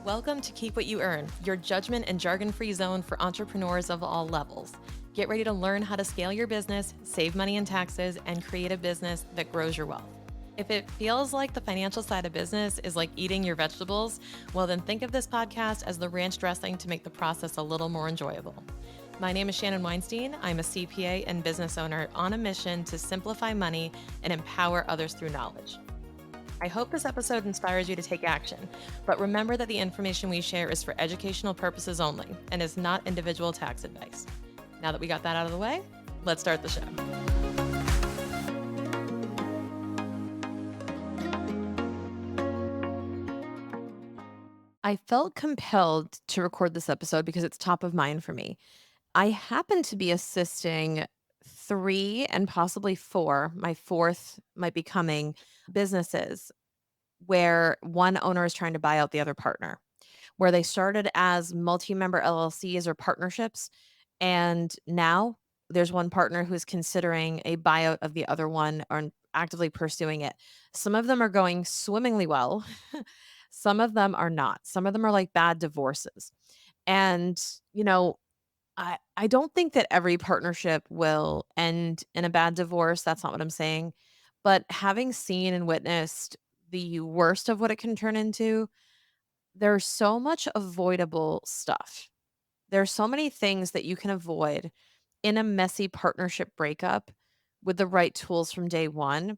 Welcome to Keep What You Earn, your judgment and jargon free zone for entrepreneurs of all levels. Get ready to learn how to scale your business, save money in taxes, and create a business that grows your wealth. If it feels like the financial side of business is like eating your vegetables, well, then think of this podcast as the ranch dressing to make the process a little more enjoyable. My name is Shannon. I'm a CPA and business owner on a mission to simplify money and empower others through knowledge. I hope this episode inspires you to take action, but remember that the information we share is for educational purposes only and is not individual tax advice. Now that we got that out of the way, let's start the show. I felt compelled to record this episode because it's top of mind for me. I happen to be assisting three and possibly four, my fourth might be coming, businesses where one owner is trying to buy out the other partner, where they started as multi-member LLCs or partnerships. And now there's one partner who's considering a buyout of the other one or actively pursuing it. Some of them are going swimmingly well. Some of them are not. Some of them are like bad divorces. And, you know, I don't think that every partnership will end in a bad divorce. That's not what I'm saying. But having seen and witnessed the worst of what it can turn into, there's so much avoidable stuff. There's so many things that you can avoid in a messy partnership breakup with the right tools from day one.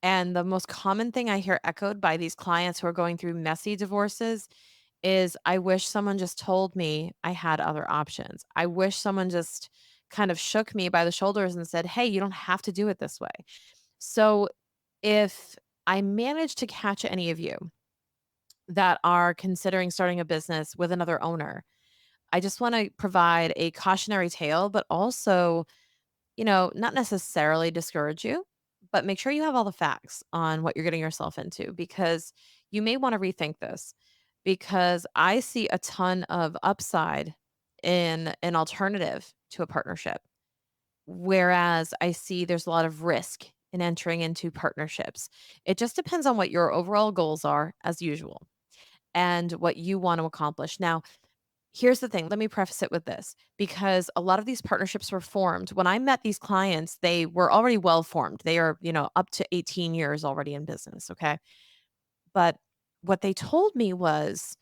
And the most common thing I hear echoed by these clients who are going through messy divorces is I wish someone just told me I had other options. I wish someone just kind of shook me by the shoulders and said, "Hey, you don't have to do it this way." So if I manage to catch any of you that are considering starting a business with another owner, I just want to provide a cautionary tale, but also, not necessarily discourage you, but make sure you have all the facts on what you're getting yourself into because you may want to rethink this because I see a ton of upside in an alternative to a partnership. Whereas I see there's a lot of risk in entering into partnerships. It just depends on what your overall goals are, as usual, and what you want to accomplish. Now, here's the thing, let me preface it with this because a lot of these partnerships were formed. When I met these clients, they were already well formed. They are, up to 18 years already in business. Okay. But what they told me was,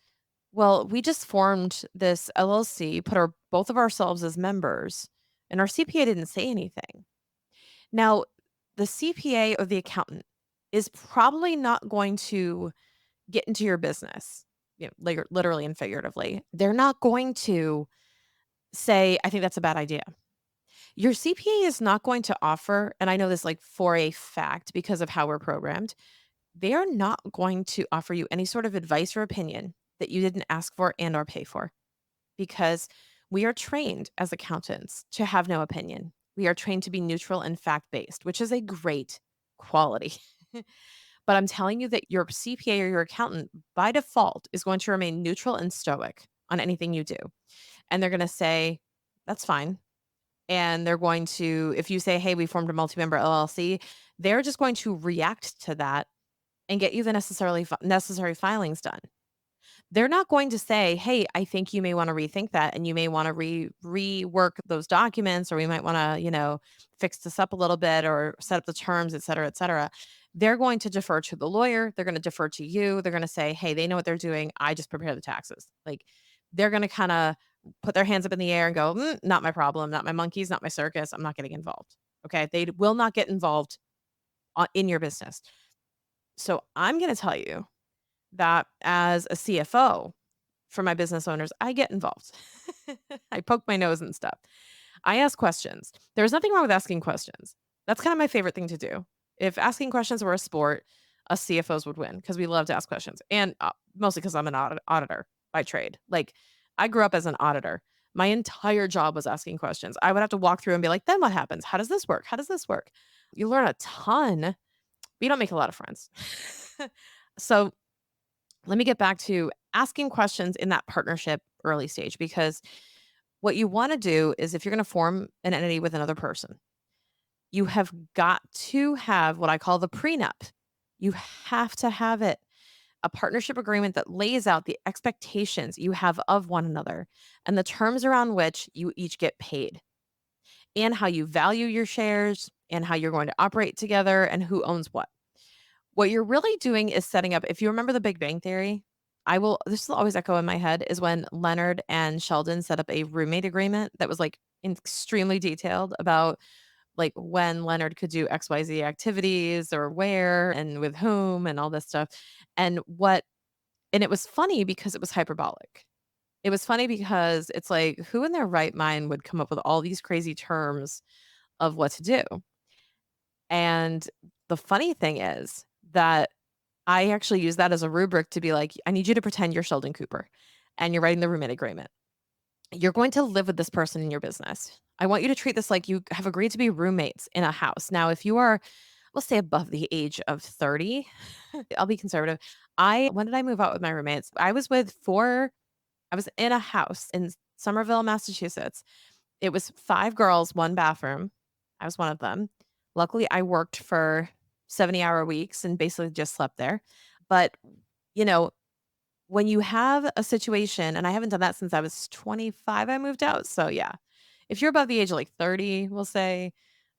well, we just formed this LLC, put our both of ourselves as members, and our CPA didn't say anything. Now, the CPA or the accountant is probably not going to get into your business, literally and figuratively. They're not going to say, I think that's a bad idea. Your CPA is not going to offer, and I know this like for a fact because of how we're programmed, they are not going to offer you any sort of advice or opinion that you didn't ask for and or pay for because we are trained as accountants to have no opinion. We are trained to be neutral and fact based, which is a great quality. But I'm telling you that your CPA or your accountant by default is going to remain neutral and stoic on anything you do. And they're going to say, that's fine. And they're going to, if you say, hey, we formed a multi member LLC, they're just going to react to that and get you the necessary filings done. They're not going to say, "Hey, I think you may wanna rethink that, and you may wanna rework those documents, or we might wanna, fix this up a little bit or set up the terms, et cetera, et cetera." They're going to defer to the lawyer, they're gonna defer to you, they're gonna say, "Hey, they know what they're doing, I just prepare the taxes." Like, they're gonna kinda put their hands up in the air and go, not my problem, not my monkeys, not my circus, I'm not getting involved." Okay? They will not get involved in your business. So, I'm gonna tell you that as a CFO for my business owners, I get involved. I poke my nose and stuff. I ask questions. There's nothing wrong with asking questions. That's kind of my favorite thing to do. If asking questions were a sport, us CFOs would win because we love to ask questions. And mostly because I'm an auditor by trade. Like, I grew up as an auditor. My entire job was asking questions. I would have to walk through and be like, then what happens? How does this work? How does this work? You learn a ton, but you don't make a lot of friends. So let me get back to asking questions in that partnership early stage because what you want to do is if you're going to form an entity with another person, you have got to have what I call the prenup. You have to have it. a partnership agreement that lays out the expectations you have of one another and the terms around which you each get paid and how you value your shares and how you're going to operate together and who owns what. What you're really doing is setting up, if you remember the Big Bang Theory, this will always echo in my head is when Leonard and Sheldon set up a roommate agreement that was like extremely detailed about like when Leonard could do XYZ activities or where and with whom and all this stuff. And what, and it was funny because it was hyperbolic. It was funny because it's like, who in their right mind would come up with all these crazy terms of what to do? And the funny thing is that I actually use that as a rubric to be like, I need you to pretend you're Sheldon Cooper and you're writing the roommate agreement. You're going to live with this person in your business. I want you to treat this like you have agreed to be roommates in a house. Now, if you are, let's say above the age of 30, I'll be conservative. When did I move out with my roommates? I was in a house in Somerville, Massachusetts. It was 5 girls, 1 bathroom. I was one of them. Luckily, I worked for 70-hour weeks and basically just slept there. But, you know, when you have a situation, and I haven't done that since I was 25, I moved out. So, yeah, if you're above the age of like 30, we'll say,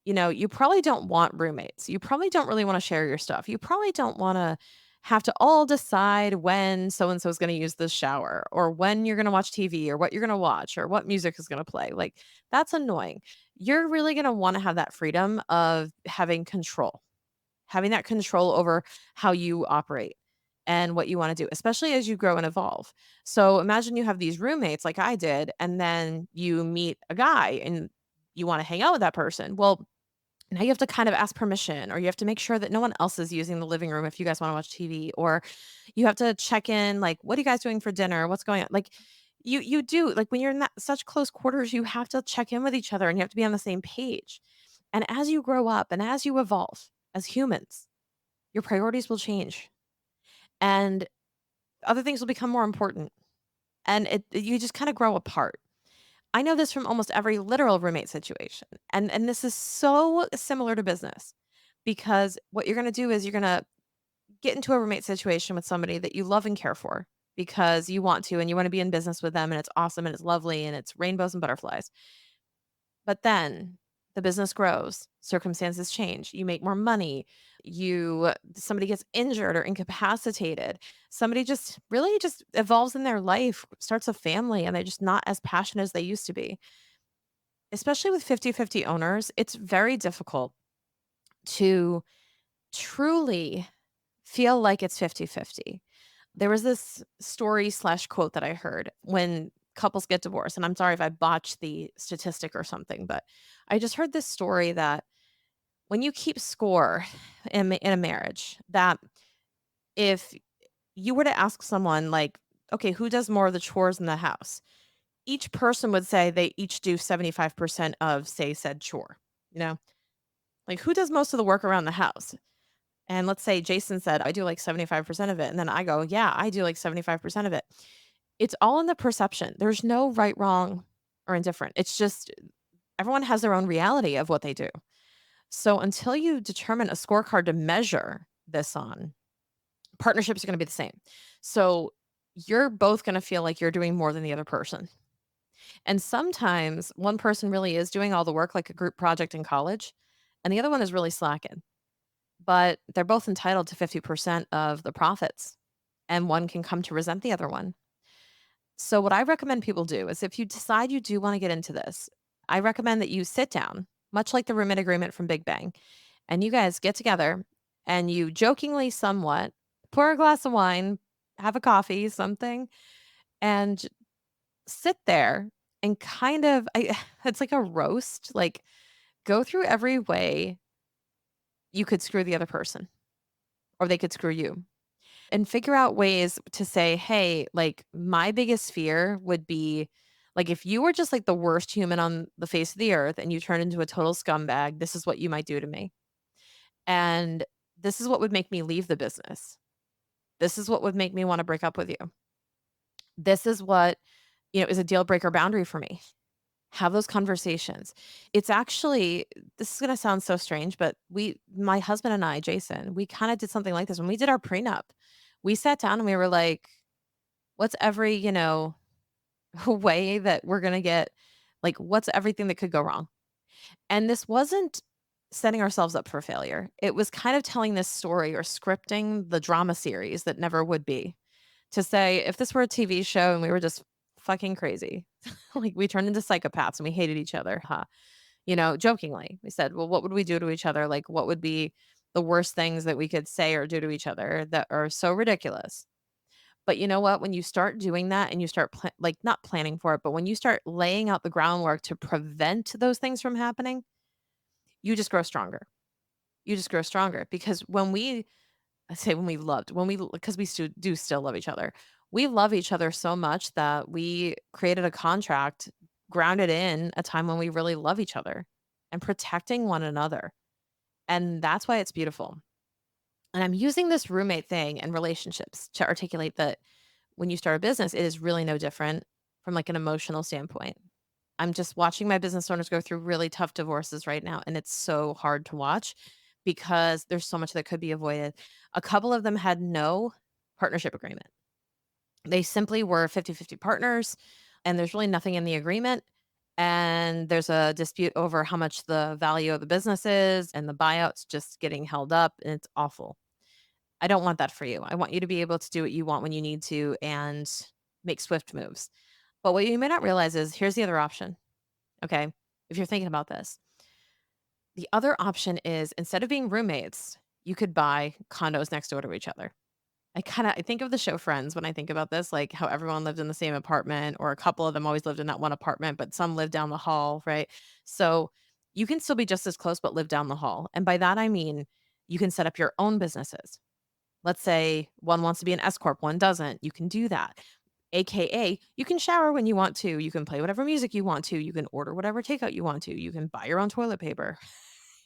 you probably don't want roommates. You probably don't really want to share your stuff. You probably don't want to have to all decide when so and so is going to use the shower or when you're going to watch TV or what you're going to watch or what music is going to play. Like, that's annoying. You're really going to want to have that freedom of having that control over how you operate and what you want to do, especially as you grow and evolve. So imagine you have these roommates like I did, and then you meet a guy and you want to hang out with that person. Well, now you have to kind of ask permission, or you have to make sure that no one else is using the living room if you guys want to watch TV, or you have to check in, like, what are you guys doing for dinner? What's going on? Like, you do like when you're in such close quarters, you have to check in with each other and you have to be on the same page. And as you grow up and as you evolve as humans, your priorities will change and other things will become more important. And you just kind of grow apart. I know this from almost every literal roommate situation. And this is so similar to business because what you're going to do is you're going to get into a roommate situation with somebody that you love and care for because you want to and you want to be in business with them and it's awesome and it's lovely and it's rainbows and butterflies. But then the business grows, circumstances change, you make more money, somebody gets injured or incapacitated. Somebody just really just evolves in their life, starts a family, and they're just not as passionate as they used to be. Especially with 50-50 owners, it's very difficult to truly feel like it's 50-50. There was this story slash quote that I heard when couples get divorced, and I'm sorry if I botched the statistic or something, but I just heard this story that when you keep score in a marriage, that if you were to ask someone like, okay, who does more of the chores in the house? Each person would say they each do 75% of, say, said chore. You know, like who does most of the work around the house? And let's say Jason said, I do like 75% of it. And then I go, yeah, I do like 75% of it. It's all in the perception. There's no right, wrong, or indifferent. It's just everyone has their own reality of what they do. So until you determine a scorecard to measure this on, partnerships are going to be the same. So you're both going to feel like you're doing more than the other person. And sometimes one person really is doing all the work, like a group project in college, and the other one is really slacking. But they're both entitled to 50% of the profits, and one can come to resent the other one. So, what I recommend people do is if you decide you do want to get into this, I recommend that you sit down, much like the roommate agreement from Big Bang, and you guys get together and you jokingly, somewhat, pour a glass of wine, have a coffee, something, and sit there and kind of, it's like a roast, like go through every way you could screw the other person or they could screw you and figure out ways to say, "Hey, like, my biggest fear would be, like, if you were just, like, the worst human on the face of the earth and you turned into a total scumbag, this is what you might do to me. And this is what would make me leave the business. This is what would make me wanna break up with you. This is what, is a deal breaker boundary for me." Have those conversations. It's actually this is gonna sound so strange, but my husband and I, Jason, we kinda did something like this when we did our prenup. We sat down and we were like, what's every, way that we're gonna get like, what's everything that could go wrong? And this wasn't setting ourselves up for failure. It was kind of telling this story or scripting the drama series that never would be. To say, if this were a TV show and we were just fucking crazy, like we turned into psychopaths and we hated each other, huh? Jokingly, we said, well, what would we do to each other? Like, what would be the worst things that we could say or do to each other that are so ridiculous? But you know what? When you start doing that and you start like not planning for it, but when you start laying out the groundwork to prevent those things from happening, you just grow stronger. You just grow stronger because I say when we loved, when we because we do still love each other. We love each other so much that we created a contract grounded in a time when we really love each other and protecting one another. And that's why it's beautiful. And I'm using this roommate thing and relationships to articulate that when you start a business, it is really no different from like an emotional standpoint. I'm just watching my business owners go through really tough divorces right now, and it's so hard to watch because there's so much that could be avoided. A couple of them had no partnership agreement. They simply were 50-50 partners, and there's really nothing in the agreement. And there's a dispute over how much the value of the business is, and the buyouts just getting held up, and it's awful. I don't want that for you. I want you to be able to do what you want when you need to and make swift moves. But what you may not realize is here's the other option. Okay. If you're thinking about this, the other option is instead of being roommates, you could buy condos next door to each other. I think of the show Friends when I think about this, like how everyone lived in the same apartment, or a couple of them always lived in that one apartment, but some lived down the hall, right? So you can still be just as close, but live down the hall. And by that, I mean you can set up your own businesses. Let's say one wants to be an S corp, one doesn't. You can do that. AKA, you can shower when you want to. You can play whatever music you want to. You can order whatever takeout you want to. You can buy your own toilet paper.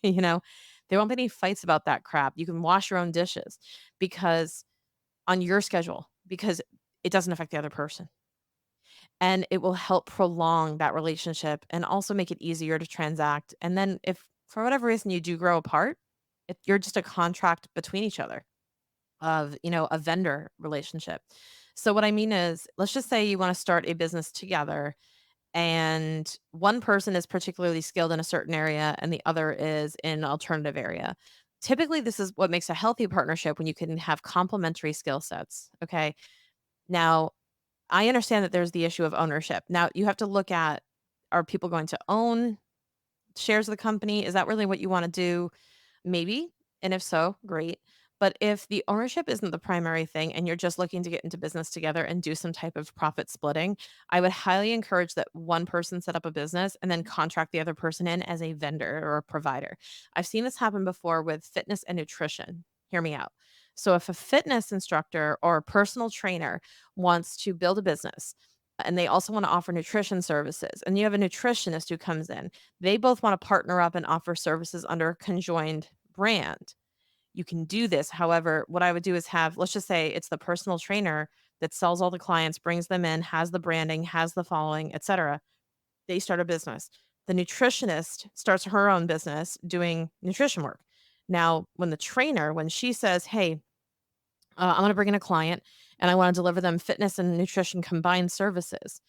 you know, there won't be any fights about that crap. You can wash your own dishes because on your schedule, because it doesn't affect the other person. And it will help prolong that relationship and also make it easier to transact. And then if for whatever reason you do grow apart, if you're just a contract between each other of, a vendor relationship. So what I mean is, let's just say you want to start a business together and one person is particularly skilled in a certain area and the other is in an alternative area. Typically, this is what makes a healthy partnership when you can have complementary skill sets. Okay. Now, I understand that there's the issue of ownership. Now, you have to look at, are people going to own shares of the company? Is that really what you want to do? Maybe, and if so, great. But if the ownership isn't the primary thing and you're just looking to get into business together and do some type of profit splitting, I would highly encourage that one person set up a business and then contract the other person in as a vendor or a provider. I've seen this happen before with fitness and nutrition. Hear me out. So if a fitness instructor or a personal trainer wants to build a business and they also want to offer nutrition services, and you have a nutritionist who comes in, they both want to partner up and offer services under a conjoined brand. You can do this. However, what I would do is have, let's just say it's the personal trainer that sells all the clients, brings them in, has the branding, has the following, etc. They start a business. The nutritionist starts her own business doing nutrition work. Now, when she says, "Hey, I'm going to bring in a client and I want to deliver them fitness and nutrition combined services,"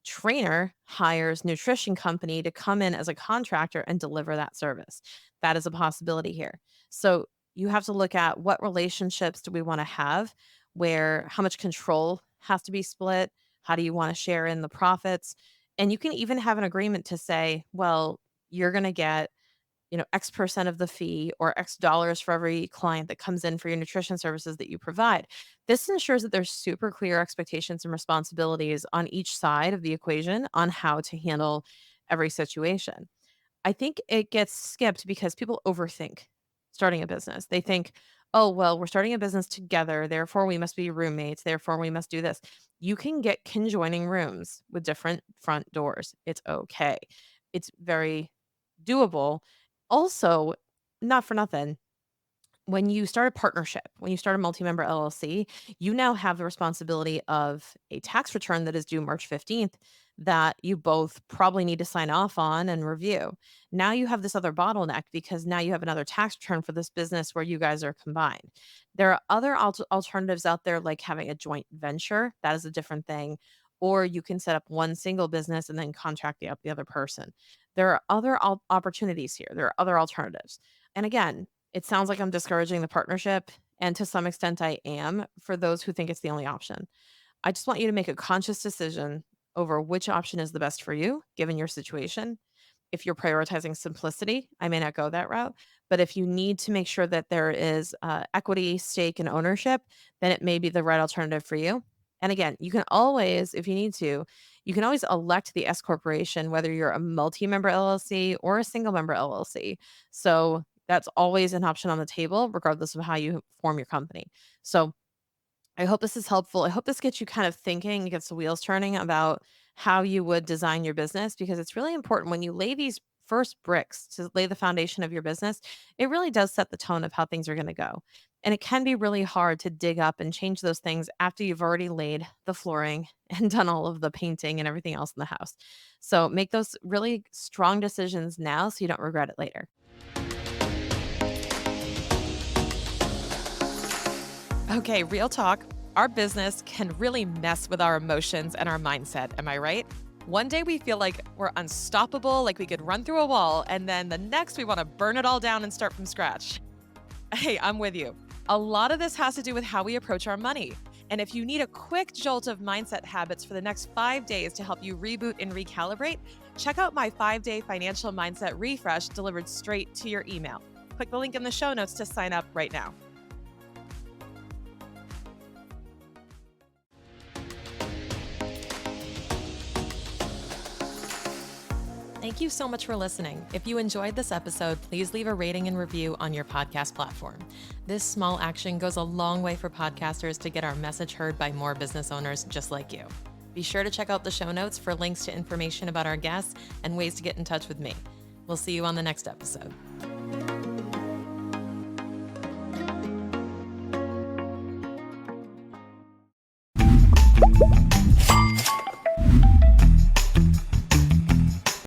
trainer hires nutrition company to come in as a contractor and deliver that service. That is a possibility here. So you have to look at what relationships do we want to have, where how much control has to be split, how do you want to share in the profits, and you can even have an agreement to say, well, you're going to get X percent of the fee or X dollars for every client that comes in for your nutrition services that you provide. This ensures that there's super clear expectations and responsibilities on each side of the equation on how to handle every situation. I think it gets skipped because people overthink starting a business. They think, oh, well, we're starting a business together. Therefore, we must be roommates. Therefore, we must do this. You can get conjoining rooms with different front doors. It's okay. It's very doable. Also, not for nothing, When you start a partnership, when you start a multi-member LLC, you now have the responsibility of a tax return that is due March 15th that you both probably need to sign off on and review. Now you have this other bottleneck because now you have another tax return for this business where you guys are combined. There are other alternatives out there like having a joint venture. That is a different thing. Or you can set up one single business and then contract out the other person. There are other opportunities here. There are other alternatives. And again, it sounds like I'm discouraging the partnership, and to some extent I am for those who think it's the only option. I just want you to make a conscious decision over which option is the best for you, given your situation. If you're prioritizing simplicity, I may not go that route. But if you need to make sure that there is equity, stake, and ownership, then it may be the right alternative for you. And again, you can always, if you need to, you can always elect the S corporation, whether you're a multi-member LLC or a single member LLC. So that's always an option on the table, regardless of how you form your company. So I hope this is helpful. I hope this gets you kind of thinking, gets the wheels turning about how you would design your business because it's really important when you lay these first bricks to lay the foundation of your business. It really does set the tone of how things are going to go. And it can be really hard to dig up and change those things after you've already laid the flooring and done all of the painting and everything else in the house. So make those really strong decisions now so you don't regret it later. Okay, real talk. Our business can really mess with our emotions and our mindset. Am I right? One day we feel like we're unstoppable, like we could run through a wall, and then the next we want to burn it all down and start from scratch. Hey, I'm with you. A lot of this has to do with how we approach our money. And if you need a quick jolt of mindset habits for the next 5 days to help you reboot and recalibrate, check out my 5-day financial mindset refresh delivered straight to your email. Click the link in the show notes to sign up right now. Thank you so much for listening. If you enjoyed this episode, please leave a rating and review on your podcast platform. This small action goes a long way for podcasters to get our message heard by more business owners just like you. Be sure to check out the show notes for links to information about our guests and ways to get in touch with me. We'll see you on the next episode.